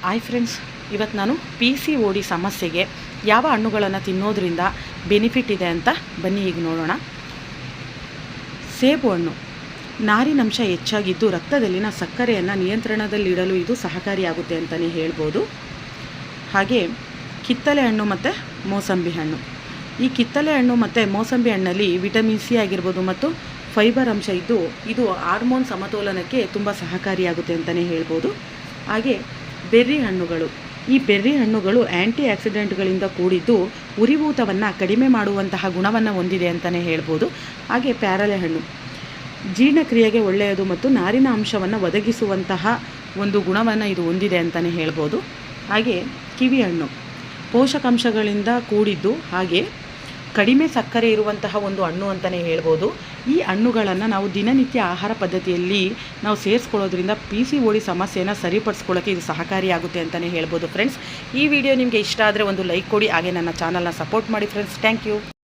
Hi friends, ಇವತ್ತು ನಾನು PCOD ಸಮಸ್ಯೆಗೆ ಯಾವ ಹಣ್ಣುಗಳನ್ನು ತಿನ್ನೋದ್ರಿಂದ ಬೆನಿಫಿಟ್ ಇದೆ ಅಂತ ಬನ್ನಿ ಈಗ ನೋಡೋಣ. ಸೇಬು ಹಣ್ಣು ನಾರಿನಂಶ ಹೆಚ್ಚಾಗಿದ್ದು ರಕ್ತದಲ್ಲಿನ ಸಕ್ಕರೆಯನ್ನು ನಿಯಂತ್ರಣದಲ್ಲಿಡಲು ಇದು ಸಹಕಾರಿಯಾಗುತ್ತೆ ಅಂತಲೇ ಹೇಳ್ಬೋದು. ಹಾಗೆ ಕಿತ್ತಳೆ ಹಣ್ಣು ಮತ್ತು ಮೋಸಂಬಿ ಹಣ್ಣು. ಈ ಕಿತ್ತಳೆ ಹಣ್ಣು ಮತ್ತು ಮೋಸಂಬಿ ಹಣ್ಣಲ್ಲಿ ವಿಟಮಿನ್ ಸಿ ಆಗಿರ್ಬೋದು ಮತ್ತು ಫೈಬರ್ ಅಂಶ ಇದ್ದು ಇದು ಹಾರ್ಮೋನ್ ಸಮತೋಲನಕ್ಕೆ ತುಂಬ ಸಹಕಾರಿಯಾಗುತ್ತೆ ಅಂತಲೇ ಹೇಳ್ಬೋದು. ಹಾಗೆ ಬೆರ್ರಿ ಹಣ್ಣುಗಳು. ಈ ಬೆರ್ರಿ ಹಣ್ಣುಗಳು ಆ್ಯಂಟಿ ಆಕ್ಸಿಡೆಂಟ್ಗಳಿಂದ ಕೂಡಿದ್ದು ಉರಿಯೂತವನ್ನು ಕಡಿಮೆ ಮಾಡುವಂತಹ ಗುಣವನ್ನು ಹೊಂದಿದೆ ಅಂತಲೇ ಹೇಳ್ಬೋದು. ಹಾಗೆ ಪ್ಯಾರಲೆ ಹಣ್ಣು ಜೀರ್ಣಕ್ರಿಯೆಗೆ ಒಳ್ಳೆಯದು ಮತ್ತು ನಾರಿನ ಅಂಶವನ್ನು ಒದಗಿಸುವಂತಹ ಒಂದು ಗುಣವನ್ನು ಇದು ಹೊಂದಿದೆ ಅಂತಲೇ ಹೇಳ್ಬೋದು. ಹಾಗೆ ಕಿವಿ ಹಣ್ಣು ಪೋಷಕಾಂಶಗಳಿಂದ ಕೂಡಿದ್ದು ಹಾಗೆ ಕಡಿಮೆ ಸಕ್ಕರೆ ಇರುವಂತಹ ಒಂದು ಹಣ್ಣು ಅಂತಲೇ ಹೇಳ್ಬೋದು. ಈ ಹಣ್ಣುಗಳನ್ನು ನಾವು ದಿನನಿತ್ಯ ಆಹಾರ ಪದ್ಧತಿಯಲ್ಲಿ ನಾವು ಸೇರಿಸ್ಕೊಳ್ಳೋದ್ರಿಂದ PCOD ಸಮಸ್ಯೆಯನ್ನು ಸರಿಪಡಿಸ್ಕೊಳ್ಳೋಕ್ಕೆ ಇದು ಸಹಕಾರಿಯಾಗುತ್ತೆ ಅಂತಲೇ ಹೇಳ್ಬೋದು. ಫ್ರೆಂಡ್ಸ್, ಈ ವಿಡಿಯೋ ನಿಮಗೆ ಇಷ್ಟ ಆದರೆ ಒಂದು ಲೈಕ್ ಕೊಡಿ, ಹಾಗೆ ನನ್ನ ಚಾನಲ್ನ ಸಪೋರ್ಟ್ ಮಾಡಿ ಫ್ರೆಂಡ್ಸ್. Thank you.